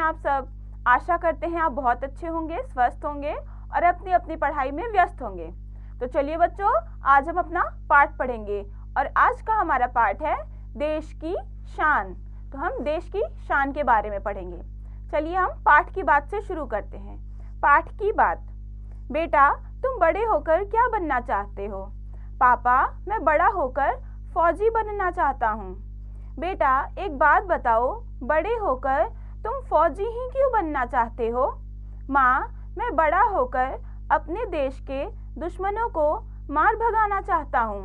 आप सब? आशा करते हैं आप बहुत अच्छे होंगे, स्वस्थ होंगे और अपनी अपनी पढ़ाई में व्यस्त होंगे। तो चलिए बच्चों, आज हम अपना पाठ पढ़ेंगे और आज का हमारा पाठ है देश की शान। तो हम देश की शान के बारे में पढ़ेंगे। चलिए हम पाठ की बात से शुरू करते हैं। पाठ की बात। बेटा, तुम बड़े होकर क्या बनना चाहते हो? पापा, मैं बड़ा होकर फौजी बनना चाहता हूँ। बेटा, एक बात बताओ, बड़े होकर तुम फौजी ही क्यों बनना चाहते हो? माँ, मैं बड़ा होकर अपने देश के दुश्मनों को मार भगाना चाहता हूँ।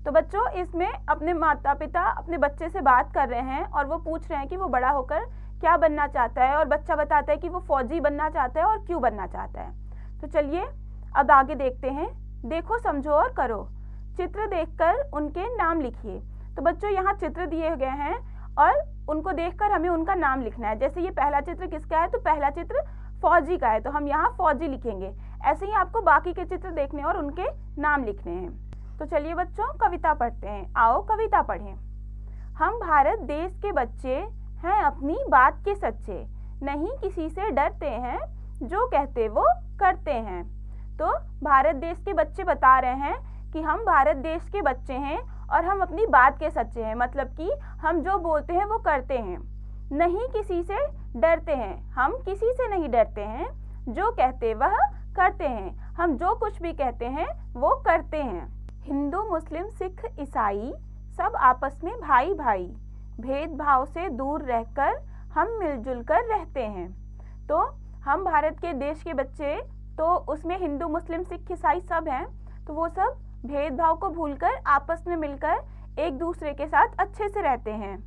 तो बच्चों, इसमें अपने माता पिता अपने बच्चे से बात कर रहे हैं और वो पूछ रहे हैं कि वो बड़ा होकर क्या बनना चाहता है, और बच्चा बताता है कि वो फौजी बनना चाहता है और क्यों बनना चाहता है। तो चलिए अब आगे देखते हैं। देखो, समझो और करो। चित्र देखकर उनके नाम लिखिए। तो बच्चों, यहाँ चित्र दिए गए हैं और उनको देखकर हमें उनका नाम लिखना है। जैसे ये पहला चित्र किसका है? तो पहला चित्र फौजी का है, तो हम यहाँ फौजी लिखेंगे। ऐसे ही आपको बाकी के चित्र देखने और उनके नाम लिखने हैं। तो चलिए बच्चों, कविता पढ़ते हैं। आओ कविता पढ़ें। हम भारत देश के बच्चे हैं, अपनी बात के सच्चे, नहीं किसी से डरते हैं, जो कहते वो करते हैं। तो भारत देश के बच्चे बता रहे हैं कि हम भारत देश के बच्चे हैं और हम अपनी बात के सच्चे हैं, मतलब कि हम जो बोलते हैं वो करते हैं। नहीं किसी से डरते हैं, हम किसी से नहीं डरते हैं, जो कहते वह करते हैं, हम जो कुछ भी कहते हैं वो करते हैं। हिंदू मुस्लिम सिख ईसाई सब आपस में भाई भाई, भेदभाव से दूर रहकर हम मिलजुल कर रहते हैं। तो हम भारत के देश के बच्चे, तो उसमें हिंदू मुस्लिम सिख ईसाई सब हैं, तो वो सब भेदभाव को भूलकर आपस में मिलकर एक दूसरे के साथ अच्छे से रहते हैं।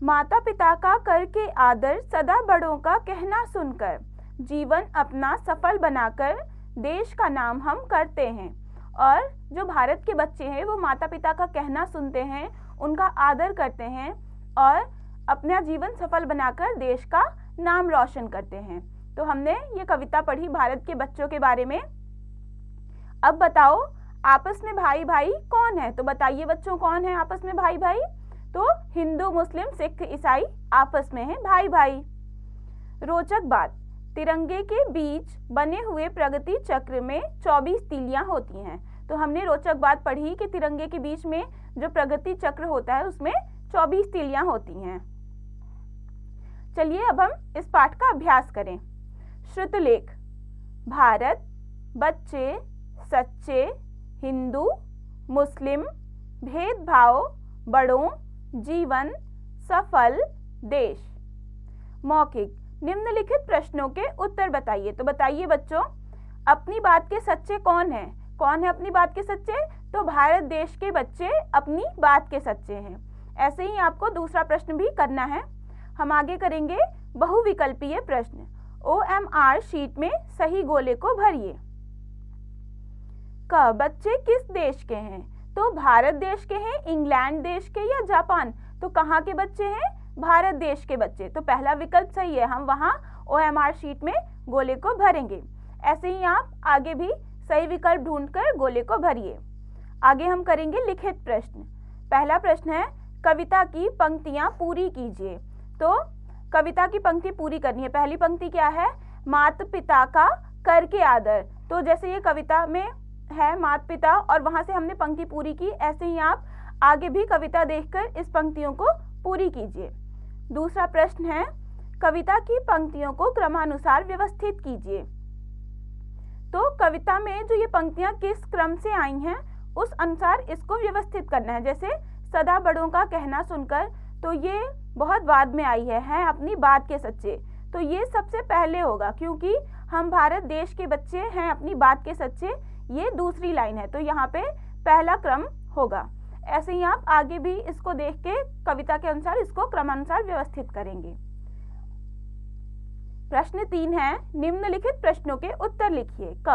माता पिता का करके आदर, सदा बड़ों का कहना सुनकर, जीवन अपना सफल बनाकर देश का नाम हम करते हैं। और जो भारत के बच्चे हैं वो माता पिता का कहना सुनते हैं, उनका आदर करते हैं और अपना जीवन सफल बनाकर देश का नाम रोशन करते हैं। तो हमने ये कविता पढ़ी भारत के बच्चों के बारे में। अब बताओ, आपस में भाई भाई कौन है? तो बताइए बच्चों, कौन है आपस में भाई भाई? तो हिंदू मुस्लिम सिख ईसाई आपस में हैं भाई भाई। रोचक बात, तिरंगे के बीच बने हुए प्रगति चक्र में 24 तीलियां होती हैं। तो हमने रोचक बात पढ़ी कि तिरंगे के बीच में जो प्रगति चक्र होता है उसमें 24 तीलियां होती हैं। चलिए अब हम इस पाठ का अभ्यास करें। श्रुतलेख। भारत, बच्चे, सच्चे, हिंदू मुस्लिम, भेदभाव, बड़ों, जीवन, सफल, देश। मौखिक। निम्नलिखित प्रश्नों के उत्तर बताइए। तो बताइए बच्चों, अपनी बात के सच्चे कौन है? कौन है अपनी बात के सच्चे? तो भारत देश के बच्चे अपनी बात के सच्चे हैं। ऐसे ही आपको दूसरा प्रश्न भी करना है। हम आगे करेंगे बहुविकल्पीय प्रश्न। OMR शीट में सही गोले को भरिए। क, बच्चे किस देश के हैं? तो भारत देश के हैं, इंग्लैंड देश के या जापान? तो कहाँ के बच्चे हैं? भारत देश के बच्चे। तो पहला विकल्प सही है, हम वहाँ OMR शीट में गोले को भरेंगे। ऐसे ही आप आगे भी सही विकल्प ढूंढकर गोले को भरिए। आगे हम करेंगे लिखित प्रश्न। पहला प्रश्न है, कविता की पंक्तियां पूरी कीजिए। तो कविता की पंक्ति पूरी करनी है। पहली पंक्ति क्या है? माता पिता का करके आदर। तो जैसे ये कविता में है माता पिता और वहां से हमने पंक्ति पूरी की, ऐसे ही आप आगे भी कविता देखकर इस पंक्तियों को पूरी कीजिए। दूसरा प्रश्न है, कविता की पंक्तियों को क्रमानुसार व्यवस्थित कीजिए। तो कविता में जो ये पंक्तियां किस क्रम से आई हैं उस अनुसार इसको व्यवस्थित करना है। जैसे सदा बड़ों का कहना सुनकर, तो ये बहुत बाद में आई है अपनी बात के सच्चे। तो ये सबसे पहले होगा, क्योंकि हम भारत देश के बच्चे हैं अपनी बात के सच्चे, ये दूसरी लाइन है, तो यहाँ पे पहला क्रम होगा। ऐसे ही आप आगे भी इसको देख के कविता के अनुसार इसको क्रमानुसार व्यवस्थित करेंगे। प्रश्न 3 है, निम्नलिखित प्रश्नों के उत्तर लिखिए। क,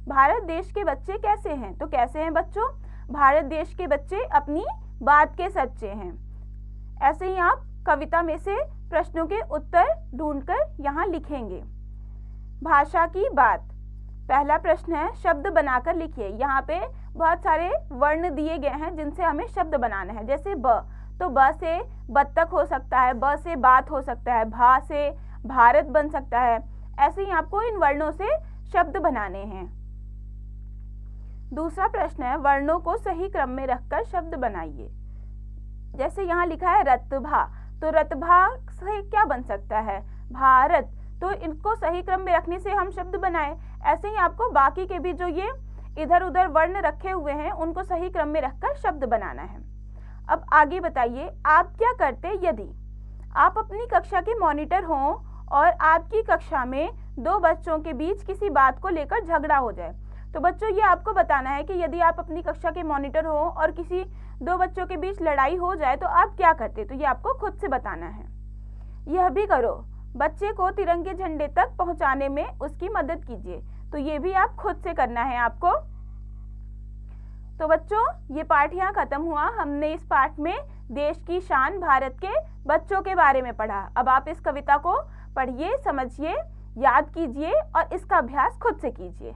भारत देश के बच्चे कैसे हैं? तो कैसे हैं बच्चों? भारत देश के बच्चे अपनी बात के सच्चे हैं। ऐसे ही आप कविता में से प्रश्नों के उत्तर ढूंढकर यहाँ लिखेंगे। भाषा की बात। पहला प्रश्न है, शब्द बनाकर लिखिए। यहाँ पे बहुत सारे वर्ण दिए गए हैं जिनसे हमें शब्द बनाना है। जैसे ब, तो ब से बत्तख हो सकता है, ब से बात हो सकता है, भा से भारत बन सकता है। ऐसे ही आपको इन वर्णों से शब्द बनाने हैं। दूसरा प्रश्न है, वर्णों को सही क्रम में रखकर शब्द बनाइए। जैसे यहाँ लिखा है रतभा, तो रतभा से क्या बन सकता है? भारत। तो इनको सही क्रम में रखने से हम शब्द बनाए। ऐसे ही आपको बाकी के भी जो ये इधर उधर वर्ण रखे हुए हैं उनको सही क्रम में रखकर शब्द बनाना है। अब आगे बताइए, आप क्या करते यदि आप अपनी कक्षा के मॉनिटर हों और आपकी कक्षा में दो बच्चों के बीच किसी बात को लेकर झगड़ा हो जाए। तो बच्चों ये आपको बताना है कि यदि आप अपनी कक्षा के मॉनिटर हो और किसी दो बच्चों के बीच लड़ाई हो जाए तो आप क्या करते, तो ये आपको खुद से बताना है। यह भी करो, बच्चे को तिरंगे झंडे तक पहुंचाने में उसकी मदद कीजिए। तो ये भी आप खुद से करना है आपको। तो बच्चों ये पाठ यहाँ खत्म हुआ। हमने इस पाठ में देश की शान भारत के बच्चों के बारे में पढ़ा। अब आप इस कविता को पढ़िए, समझिए, याद कीजिए और इसका अभ्यास खुद से कीजिए।